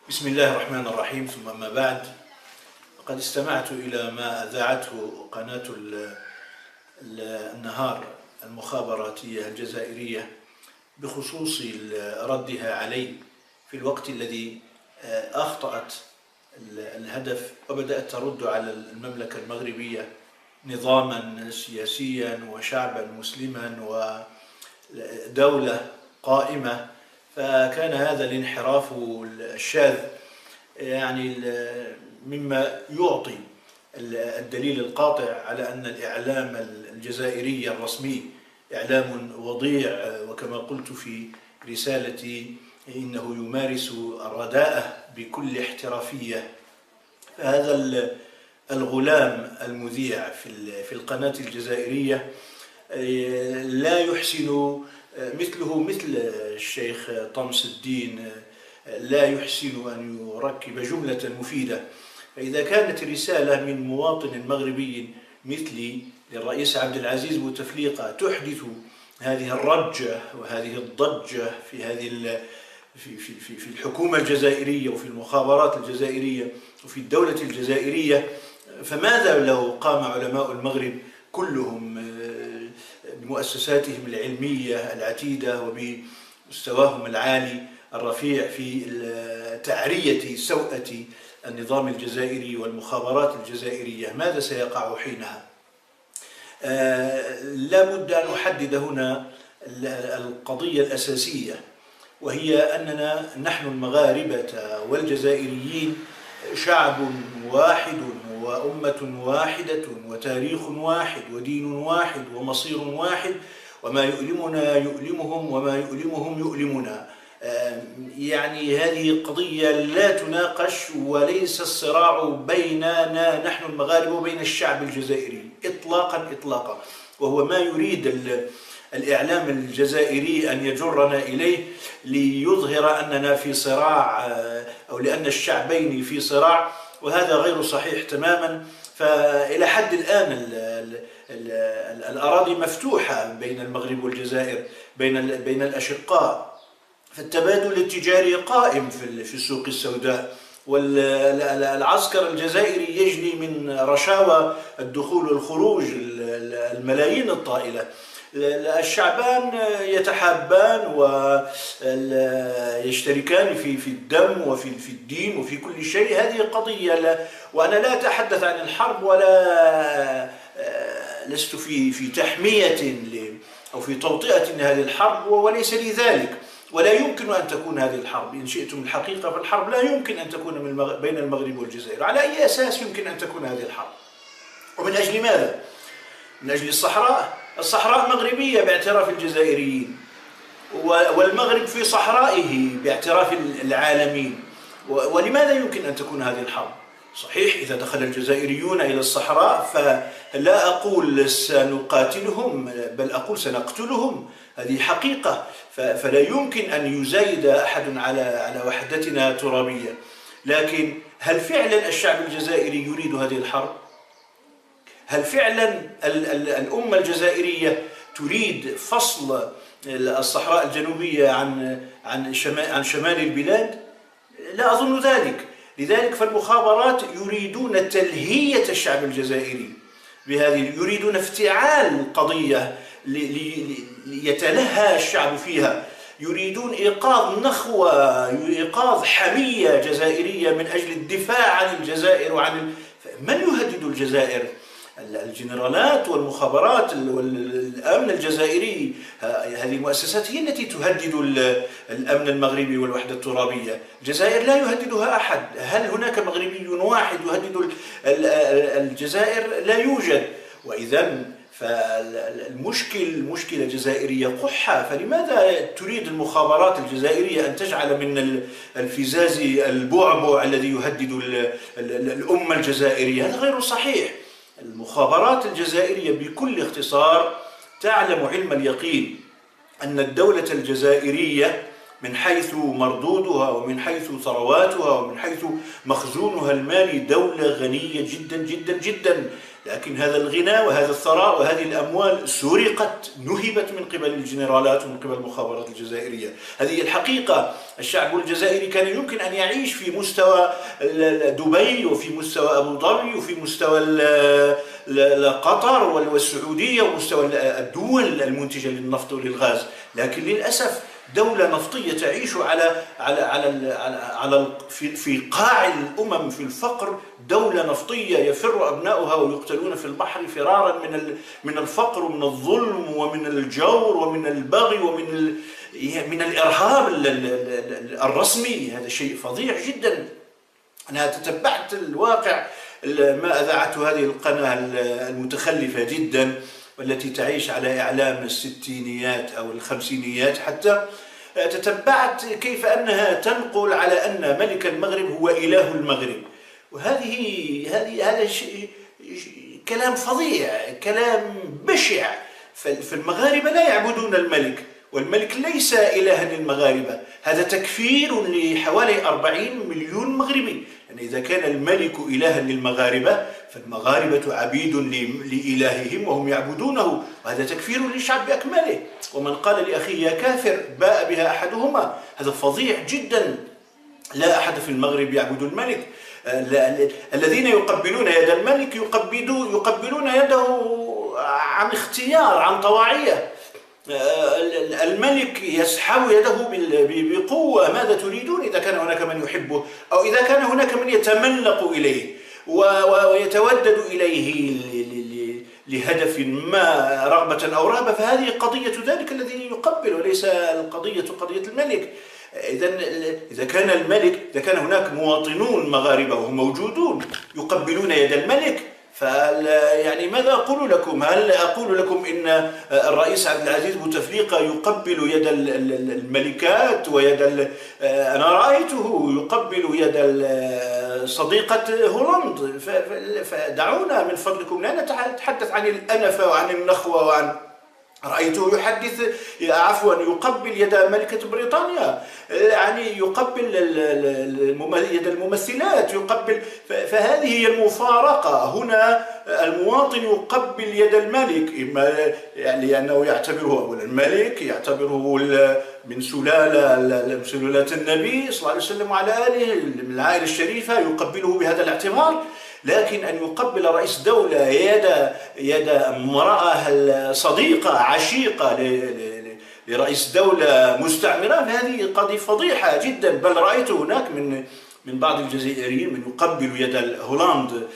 بسم الله الرحمن الرحيم. ثم ما بعد، قد استمعت إلى ما أذاعته قناة النهار المخابراتية الجزائرية بخصوص ردها علي في الوقت الذي أخطأت الهدف وبدأت ترد على المملكة المغربية نظاما سياسيا وشعبا مسلما ودولة قائمة. فكان هذا الانحراف الشاذ يعني مما يعطي الدليل القاطع على أن الإعلام الجزائري الرسمي إعلام وضيع، وكما قلت في رسالتي إنه يمارس الرداءة بكل احترافية. فهذا الغلام المذيع في القناة الجزائرية لا يحسن مثله مثل الشيخ طمس الدين، لا يحسن أن يركب جملة مفيدة. فإذا كانت رسالة من مواطن مغربي مثلي للرئيس عبد العزيز بوتفليقة تحدث هذه الرجة وهذه الضجة في الحكومة الجزائرية وفي المخابرات الجزائرية وفي الدولة الجزائرية، فماذا لو قام علماء المغرب كلهم بمؤسساتهم العلمية العتيدة وبمستواهم العالي الرفيع في تعرية سوءة النظام الجزائري والمخابرات الجزائرية؟ ماذا سيقع حينها؟ لا بد أن أحدد هنا القضية الأساسية، وهي أننا نحن المغاربة والجزائريين شعب واحد وأمة واحدة وتاريخ واحد ودين واحد ومصير واحد، وما يؤلمنا يؤلمهم وما يؤلمهم يؤلمنا. يعني هذه قضية لا تناقش، وليس الصراع بيننا نحن المغاربة وبين الشعب الجزائري إطلاقا، وهو ما يريد الإعلام الجزائري أن يجرنا إليه ليظهر أننا في صراع أو لأن الشعبين في صراع، وهذا غير صحيح تماما. فإلى حد الآن الأراضي مفتوحة بين المغرب والجزائر، بين الأشقاء، فالتبادل التجاري قائم في السوق السوداء، والعسكر الجزائري يجني من رشاوى الدخول والخروج الملايين الطائلة. الشعبان يتحابان ويشتركان في الدم وفي الدين وفي كل شيء. هذه قضية وأنا لا أتحدث عن الحرب ولا لست في تحمية أو في توطئة هذه الحرب، وليس لي ذلك، ولا يمكن أن تكون هذه الحرب. إن شئتم الحقيقة فالحرب لا يمكن أن تكون بين المغرب والجزائر. على أي أساس يمكن أن تكون هذه الحرب؟ ومن أجل ماذا؟ من أجل الصحراء مغربية باعتراف الجزائريين، والمغرب في صحرائه باعتراف العالمين. ولماذا يمكن أن تكون هذه الحرب؟ صحيح إذا دخل الجزائريون إلى الصحراء فلا أقول سنقاتلهم، بل أقول سنقتلهم. هذه حقيقة، فلا يمكن أن يزايد أحد على وحدتنا ترابية. لكن هل فعلا الشعب الجزائري يريد هذه الحرب؟ هل فعلا الأمة الجزائرية تريد فصل الصحراء الجنوبية عن شمال البلاد؟ لا أظن ذلك. لذلك فالمخابرات يريدون تلهية الشعب الجزائري بهذه، يريدون افتعال قضية ليتلهى الشعب فيها، يريدون إيقاظ نخوة، إيقاظ حمية جزائرية من أجل الدفاع عن الجزائر من يهدد الجزائر؟ الجنرالات والمخابرات والأمن الجزائري. هذه المؤسسات هي التي تهدد الأمن المغربي والوحدة الترابية. الجزائر لا يهددها أحد. هل هناك مغربي واحد يهدد الجزائر؟ لا يوجد. وإذا مشكلة جزائرية قحة. فلماذا تريد المخابرات الجزائرية أن تجعل من الفزاز البعبع الذي يهدد الأمة الجزائرية؟ هذا غير صحيح. المخابرات الجزائرية بكل اختصار تعلم علم اليقين أن الدولة الجزائرية من حيث مردودها ومن حيث ثرواتها ومن حيث مخزونها المالي دولة غنية جدا جدا جدا. لكن هذا الغنى وهذا الثراء وهذه الأموال سرقت، نهبت من قبل الجنرالات ومن قبل المخابرات الجزائرية. هذه الحقيقة. الشعب الجزائري كان يمكن أن يعيش في مستوى دبي وفي مستوى أبو ظبي وفي مستوى قطر والسعودية ومستوى الدول المنتجة للنفط وللغاز، لكن للأسف دولة نفطية تعيش في قاع الأمم في الفقر، دولة نفطية يفر أبناؤها ويقتلون في البحر فرارا من الفقر ومن الظلم ومن الجور ومن البغي ومن من الإرهاب الرسمي. هذا شيء فظيع جدا. أنا تتبعت الواقع ما أذاعته هذه القناة المتخلفة جدا والتي تعيش على إعلام الستينيات أو الخمسينيات حتى، تتبعت كيف أنها تنقل على أن ملك المغرب هو إله المغرب، هذا كلام فظيع، كلام بشع. فالمغاربة لا يعبدون الملك، والملك ليس إلها للمغاربة. هذا تكفير لحوالي 40 مليون مغربي. يعني إذا كان الملك إلها للمغاربة فالمغاربة عبيد لإلههم وهم يعبدونه، وهذا تكفير للشعب بأكمله. ومن قال لأخيه يا كافر باء بها أحدهما، هذا فظيع جدا. لا أحد في المغرب يعبد الملك. الذين يقبلون يد الملك يقبلون يده عن اختيار، عن طواعية. الملك يسحب يده بقوة. ماذا تريدون؟ إذا كان هناك من يحبه أو إذا كان هناك من يتملق إليه ويتودد إليه لهدف ما، رغبة أو رهبة، فهذه قضية ذلك الذي يقبل وليس القضية قضية الملك. إذا كان هناك مواطنون مغاربة وهم موجودون يقبلون يد الملك، يعني ماذا أقول لكم؟ هل أقول لكم إن الرئيس عبد العزيز بوتفليقة يقبل يد الملكات ويد أنا رأيته يقبل يد صديقة هولندا. فدعونا من فضلكم لا نتحدث عن الأنفة وعن النخوة وعن رأيته يقبل يد ملكة بريطانيا، يعني يقبل يد الممثلات، يقبل. فهذه هي المفارقة. هنا المواطن يقبل يد الملك، إما يعني لأنه يعتبره أولا الملك، يعتبره من سلالات النبي صلى الله عليه وسلم وعلى آله من العائلة الشريفة، يقبله بهذا الاعتبار. لكن أن يقبل رئيس دولة يد امرأة صديقة عشيقة لرئيس دولة مستعمرة، هذه قضية فضيحة جدا. بل رأيت هناك من بعض الجزائريين من يقبل يد هولندا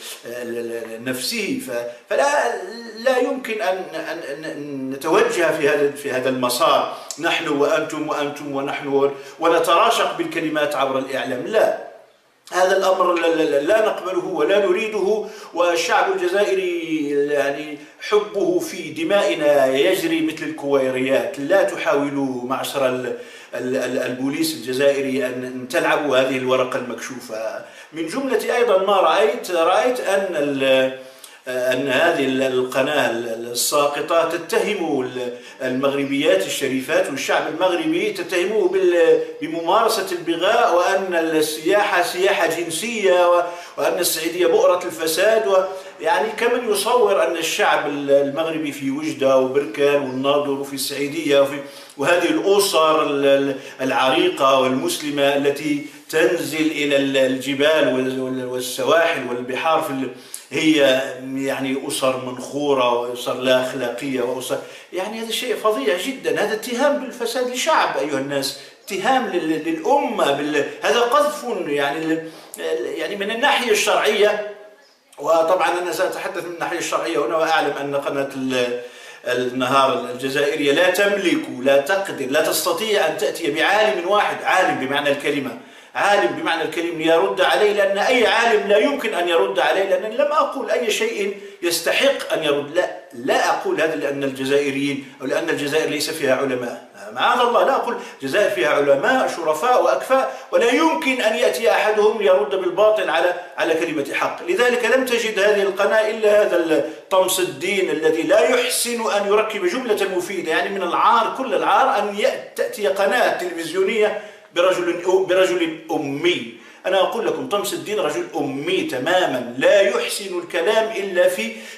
نفسه. فلا يمكن أن نتوجه في هذا المسار، نحن وأنتم وأنتم ونحن، ونتراشق بالكلمات عبر الإعلام. لا، هذا الأمر لا نقبله ولا نريده. والشعب الجزائري يعني حبه في دمائنا يجري مثل الكويريات. لا تحاولوا معشر البوليس الجزائري أن تلعبوا هذه الورقة المكشوفة. من جملة أيضا ما رأيت أن هذه القناة الساقطة تتهم المغربيات الشريفات والشعب المغربي، تتهمه بممارسة البغاء، وأن السياحة سياحة جنسية، وأن السعيدية بؤرة الفساد. يعني كمن يصور أن الشعب المغربي في وجدة وبركان والناظور وفي السعيدية وهذه الأسر العريقة والمسلمة التي تنزل إلى الجبال والسواحل والبحار هي يعني أسر منخورة وأسر لا أخلاقية وأسر، يعني هذا شيء فظيع جدا. هذا اتهام بالفساد لشعب أيها الناس، اتهام للأمة هذا قذف يعني من الناحية الشرعية. وطبعا أنا سأتحدث من الناحية الشرعية هنا، وأعلم أن قناة النهار الجزائرية لا تملك، لا تقدر، لا تستطيع أن تأتي بعالم واحد، عالم بمعنى الكلمة، عالم بمعنى الكلمة ليرد عليه، لأن أي عالم لا يمكن أن يرد عليه، لأن لم أقول أي شيء يستحق أن يرد. لا أقول هذا لأن الجزائريين أو لأن الجزائر ليس فيها علماء، معاذ الله، لا أقول الجزائر فيها علماء شرفاء وأكفاء، ولا يمكن أن يأتي أحدهم ليرد بالباطل على كلمة حق. لذلك لم تجد هذه القناة إلا هذا طمس الدين الذي لا يحسن أن يركب جملة مفيدة. يعني من العار، كل العار، أن تأتي قناة تلفزيونية برجل أمي أنا أقول لكم طمس الدين رجل أمي تماما، لا يحسن الكلام إلا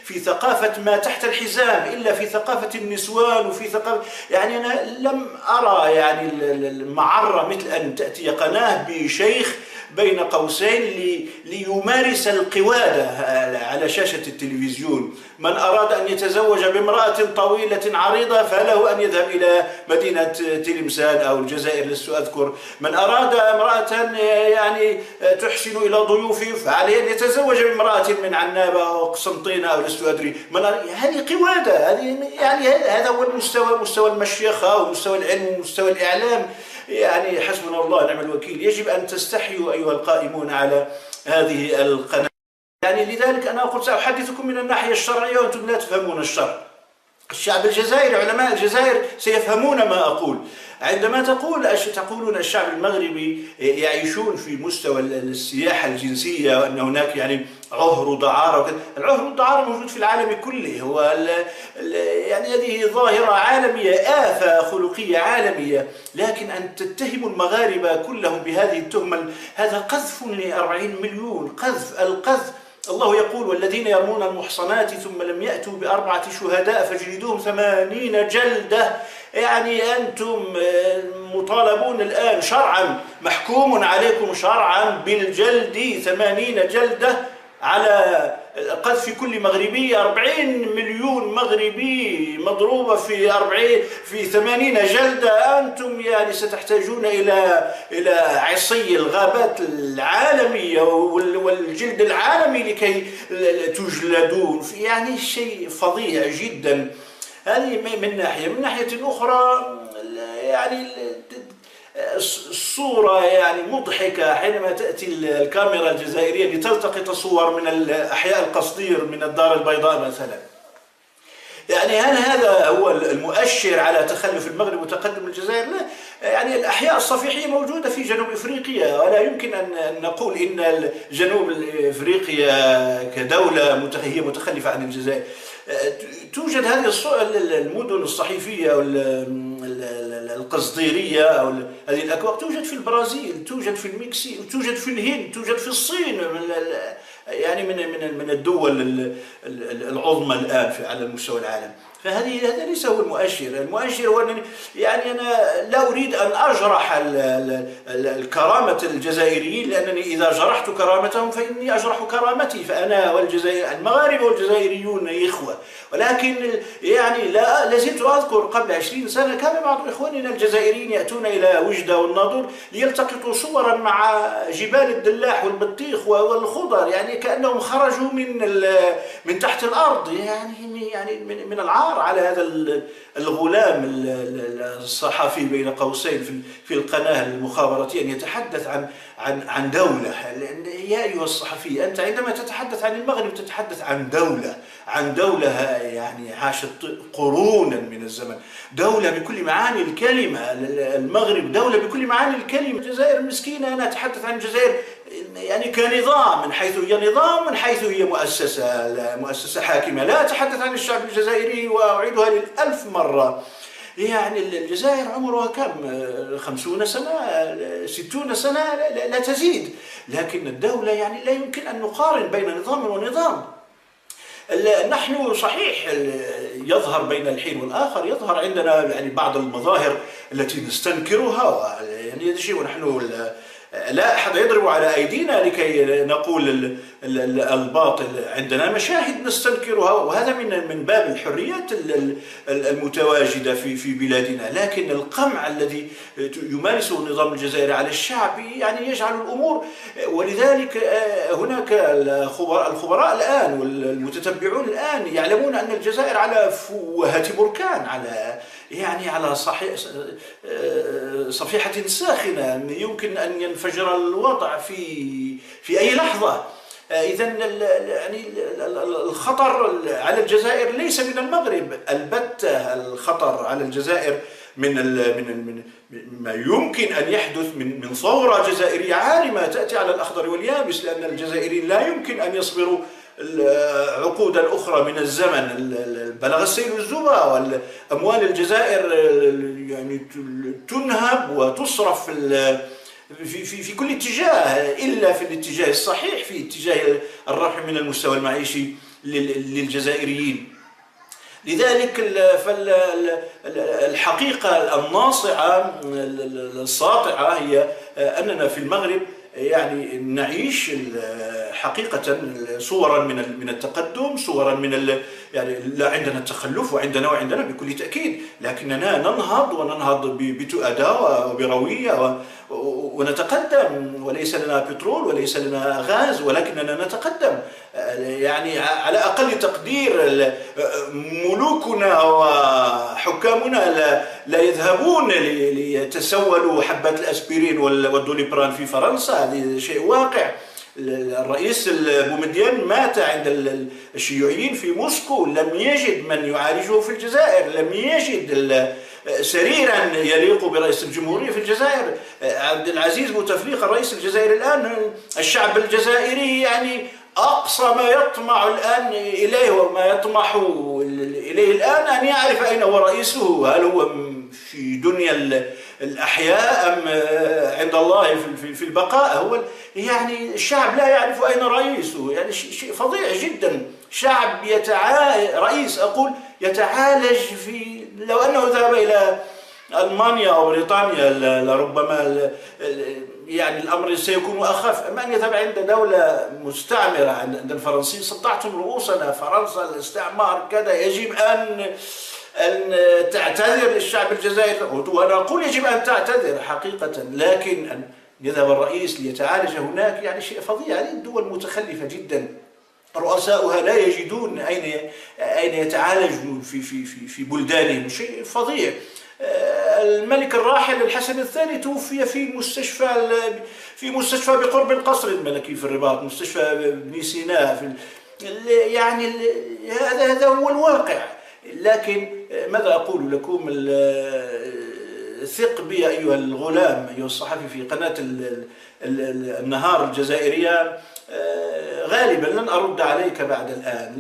في ثقافة ما تحت الحزام، إلا في ثقافة النسوان وفي ثقافة، يعني أنا لم أرى يعني المعرة مثل أن تأتي قناة بشيخ بين قوسين ليمارس القوادة على شاشة التلفزيون. من أراد أن يتزوج بامرأة طويلة عريضة فله أن يذهب إلى مدينة تلمسان أو الجزائر لست أذكر. من أراد امرأة يعني تحسن إلى ضيوفه فعليه أن يتزوج بامرأة من عنابة أو قسنطينة أو لست أدري. هذه قوادة، هذه يعني هذا هو المستوى، مستوى المشيخة ومستوى العلم ومستوى الإعلام. يعني حسبنا الله ونعم الوكيل. يجب أن تستحيوا أيها القائمون على هذه القناة. يعني لذلك أنا أقول سأحدثكم من الناحية الشرعية وأنتم لا تفهمون الشرع. الشعب الجزائري، علماء الجزائر سيفهمون ما أقول. عندما تقولون الشعب المغربي يعيشون في مستوى السياحة الجنسية وأن هناك يعني عهر ودعارة وكذا، العهر والدعارة موجود في العالم كله. هو يعني هذه ظاهرة عالمية، آفة خلقية عالمية. لكن أن تتهموا المغاربة كلهم بهذه التهمة، هذا قذف ل40 مليون. القذف الله يقول: والذين يرمون المحصنات ثم لم يأتوا ب4 شهداء فاجلدوهم 80 جلدة. يعني أنتم مطالبون الآن شرعا، محكوم عليكم شرعا بالجلد 80 جلدة على قذف كل مغربي. 40 مليون مغربي مضروبة في 80 جلدة. أنتم يعني ستحتاجون إلى عصي الغابات العالمية والجلد العالمي لكي تجلدون. يعني شيء فظيع جدا. هذه من ناحية. من ناحية أخرى يعني الصورة يعني مضحكة حينما تأتي الكاميرا الجزائرية لتلتقط صور من الأحياء القصدير من الدار البيضاء مثلا. يعني هل هذا هو المؤشر على تخلف المغرب وتقدم الجزائر؟ لا. يعني الأحياء الصفيحية موجودة في جنوب إفريقيا، ولا يمكن أن نقول إن جنوب إفريقيا كدولة هي متخلفة عن الجزائر. توجد هذه المدن الصحيفية أو القصديرية أو هذه الأكواخ توجد في البرازيل، توجد في المكسيك، توجد في الهند، توجد في الصين، يعني من الدول العظمى الآن على مستوى العالم. هذا ليس هو المؤشر. المؤشر هو أنني يعني أنا لا أريد أن أجرح الكرامة الجزائريين، لأنني إذا جرحت كرامتهم فإني أجرح كرامتي. فأنا المغاربة والجزائريون إخوة. ولكن يعني لا زلت أذكر قبل 20 سنة كان بعض إخواننا الجزائريين يأتون إلى وجدة والناضور ليلتقطوا صورا مع جبال الدلاح والبطيخ والخضر، يعني كأنهم خرجوا من تحت الأرض. يعني من العار على هذا الغلام الصحفي بين قوسين في القناة المخابراتية أن يتحدث عن دولة. يا أيها الصحفي، أنت عندما تتحدث عن المغرب تتحدث عن دولة يعني عاشت قرونا من الزمن، دولة بكل معاني الكلمة. المغرب دولة بكل معاني الكلمة. الجزائر مسكينة. أنا أتحدث عن الجزائر يعني كنظام، من حيث هي نظام، من حيث هي مؤسسة حاكمة. لا أتحدث عن الشعب الجزائري وأعيدها ل1000 مرة. يعني الجزائر عمرها كم؟ 50 سنة، 60 سنة، لا تزيد. لكن الدولة يعني لا يمكن أن نقارن بين نظام ونظام. نحن صحيح يظهر بين الحين والآخر، يظهر عندنا يعني بعض المظاهر التي نستنكرها، يعني هذا شيء، ونحن لا أحد يضرب على أيدينا لكي نقول الباطل. عندنا مشاهد نستنكرها، وهذا من باب الحريات المتواجدة في بلادنا. لكن القمع الذي يمارسه النظام الجزائري على الشعب يعني يجعل الأمور. ولذلك هناك الخبراء الآن والمتتبعون الآن يعلمون أن الجزائر على فوهة بركان، على صفيحة ساخنة يمكن أن ينفجر الوضع في أي لحظة. إذا يعني الخطر على الجزائر ليس من المغرب البتة. الخطر على الجزائر من ما يمكن أن يحدث من ثورة جزائرية عارمة تأتي على الأخضر واليابس، لأن الجزائريين لا يمكن أن يصبروا عقودا أخرى من الزمن. بلغ السيل الزبا، والأموال الجزائر يعني تنهب وتصرف في كل اتجاه إلا في الاتجاه الصحيح، في اتجاه الرفع من المستوى المعيشي للجزائريين. لذلك فالحقيقة الناصعة الساطعة هي أننا في المغرب يعني نعيش حقيقة صورا من التقدم، صورا يعني لا عندنا التخلف، وعندنا بكل تأكيد، لكننا ننهض بتؤدة وبروية ونتقدم، وليس لنا بترول وليس لنا غاز، ولكننا نتقدم. يعني على أقل تقدير ملوكنا وحكامنا لا يذهبون ليتسولوا حبات الأسبرين والدوليبران في فرنسا، هذا شيء واقع. الرئيس بومدين مات عند الشيوعيين في موسكو، لم يجد من يعالجه في الجزائر، لم يجد سريرا يليق برئيس الجمهورية في الجزائر. عبد العزيز بوتفليقة الرئيس الجزائري الآن، الشعب الجزائري يعني أقصى ما يطمع الآن إليه وما يطمح إليه الآن أن يعرف أين هو رئيسه، هل هو في دنيا الأحياء أم عند الله في البقاء. هو يعني الشعب لا يعرف أين رئيسه، يعني شيء فظيع جدا. شعب رئيس أقول يتعالج لو أنه ذهب إلى ألمانيا أو بريطانيا لربما يعني الأمر سيكون أخف. أما أن يذهب عند دولة مستعمرة، عند الفرنسيين، صدعتم رؤوسنا، فرنسا، الاستعمار، كذا، يجب أن تعتذر للشعب الجزائري. وأنا أقول يجب أن تعتذر حقيقة، لكن أن يذهب الرئيس ليتعالج هناك يعني شيء فظيع. هذه الدول متخلفة جدا، رؤساؤها لا يجدون أين يتعالجوا في بلدانهم، شيء فظيع. الملك الراحل الحسن الثاني توفي في مستشفى بقرب القصر الملكي في الرباط، مستشفى بني سيناء. يعني هذا هو الواقع. لكن ماذا أقول لكم؟ ثق بي أيها الغلام، أيها الصحفي في قناة النهار الجزائرية، غالبا لن أرد عليك بعد الآن،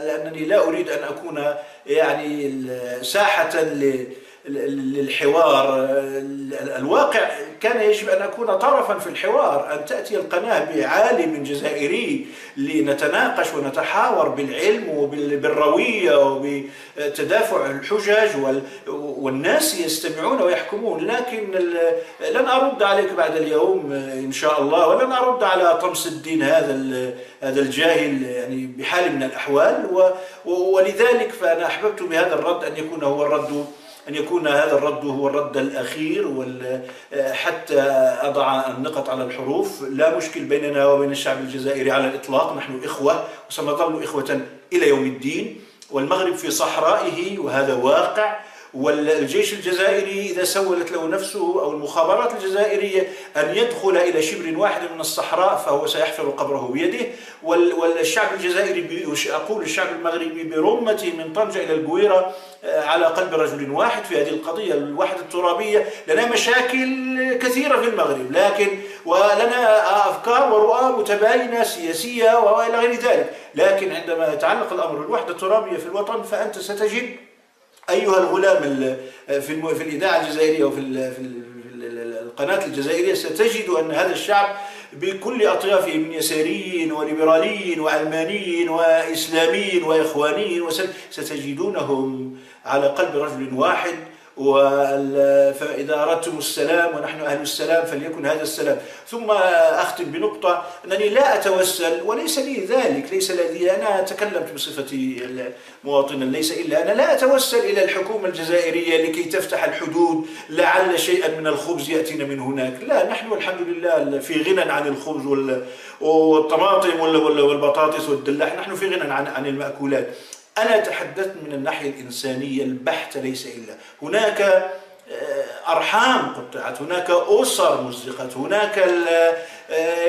لأنني لا أريد أن أكون يعني ساحة للحوار. الواقع كان يجب أن أكون طرفا في الحوار، أن تأتي القناة بعالم جزائري لنتناقش ونتحاور بالعلم وبالروية وبتدافع الحجج، والناس يستمعون ويحكمون. لكن لن أرد عليك بعد اليوم إن شاء الله، ولن أرد على طمس الدين هذا الجاهل يعني بحال من الأحوال. ولذلك فأنا أحببت بهذا الرد أن يكون هذا الرد هو الرد الأخير، حتى أضع النقط على الحروف. لا مشكل بيننا وبين الشعب الجزائري على الإطلاق، نحن إخوة وسنظل إخوة إلى يوم الدين، والمغرب في صحرائه وهذا واقع. والجيش الجزائري إذا سولت له نفسه أو المخابرات الجزائرية أن يدخل إلى شبر واحد من الصحراء فهو سيحفر قبره بيده. والشعب الجزائري، أقول الشعب المغربي برمته من طنجة إلى القويرة على قلب رجل واحد في هذه القضية الوحدة الترابية. لنا مشاكل كثيرة في المغرب، ولنا أفكار ورؤى متباينة سياسية وإلى غير ذلك، لكن عندما يتعلق الأمر بالوحدة الترابية في الوطن فأنت ستجد أيها الغلام في الإذاعة الجزائرية وفي القناة الجزائرية، ستجد أن هذا الشعب بكل أطيافه من يساريين وليبراليين وعلمانيين وإسلاميين وإخوانيين ستجدونهم على قلب رجل واحد. فإذا أردتم السلام ونحن أهل السلام فليكن هذا السلام. ثم أختم بنقطة، أنني لا أتوسل، وليس لي ذلك، ليس لدي، أنا تكلمت بصفتي مواطنا، ليس إلا أنا لا أتوسل إلى الحكومة الجزائرية لكي تفتح الحدود لعل شيئا من الخبز يأتينا من هناك. لا، نحن الحمد لله في غنى عن الخبز والطماطم والبطاطس والدلاح، نحن في غنى عن المأكولات. أنا تحدثت من الناحية الإنسانية البحتة، ليس إلا. هناك أرحام قطعت، هناك أسر مزقت، هناك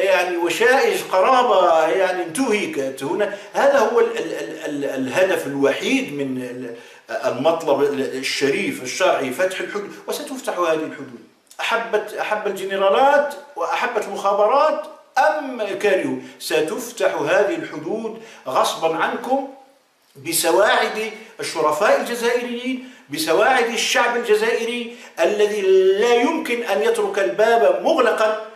يعني وشائج قرابة يعني انتهكت. هذا هو الهدف الوحيد من المطلب الشريف الشرعي، فتح الحدود، وستفتح هذه الحدود. أحب الجنرالات وأحبت المخابرات أم كرهوا، ستفتح هذه الحدود غصبا عنكم بسواعد الشرفاء الجزائريين، بسواعد الشعب الجزائري الذي لا يمكن أن يترك الباب مغلقا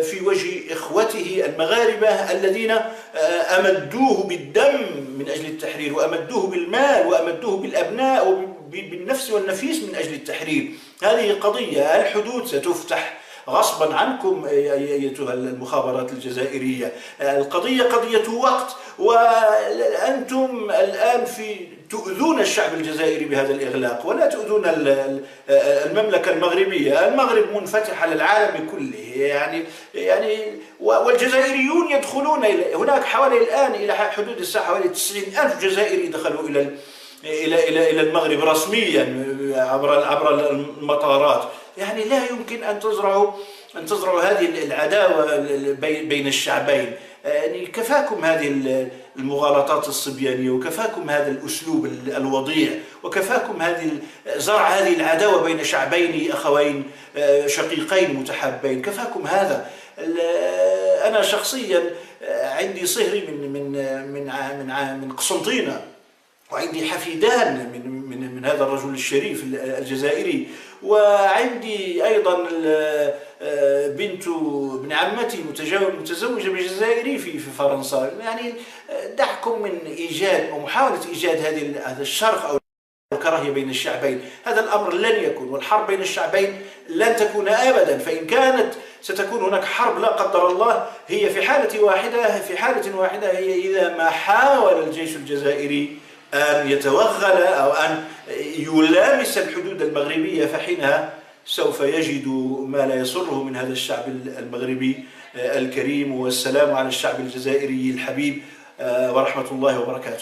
في وجه إخوته المغاربة الذين أمدوه بالدم من أجل التحرير، وأمدوه بالمال، وأمدوه بالأبناء وبالنفس والنفيس من أجل التحرير. هذه قضية. الحدود ستفتح غصبا عنكم أيتها المخابرات الجزائرية. القضية قضية وقت، وأنتم الآن تؤذون الشعب الجزائري بهذا الإغلاق، ولا تؤذون المملكة المغربية. المغرب منفتح على العالم كله، يعني والجزائريون يدخلون هناك حوالي الآن إلى حدود الساعة حوالي 90,000 جزائري دخلوا إلى المغرب رسميا عبر المطارات. يعني لا يمكن أن تزرعوا هذه العداوة بين الشعبين. يعني كفاكم هذه المغالطات الصبيانية، وكفاكم هذا الأسلوب الوضيع، وكفاكم زرع هذه العداوة بين شعبين أخوين شقيقين متحابين. كفاكم هذا. أنا شخصيا عندي صهري من قسنطينة، وعندي حفيدان من هذا الرجل الشريف الجزائري، وعندي أيضا بنت ابن عمتي متزوجة بجزائري في فرنسا. يعني دعكم من إيجاد ومحاولة إيجاد هذا الشرخ أو الكراهية بين الشعبين. هذا الأمر لن يكون، والحرب بين الشعبين لن تكون أبدا. فإن كانت ستكون هناك حرب لا قدر الله، هي في حالة واحدة هي إذا ما حاول الجيش الجزائري أن يتوغل أو أن يلامس الحدود المغربية، فحينها سوف يجد ما لا يسره من هذا الشعب المغربي الكريم. والسلام على الشعب الجزائري الحبيب، ورحمة الله وبركاته.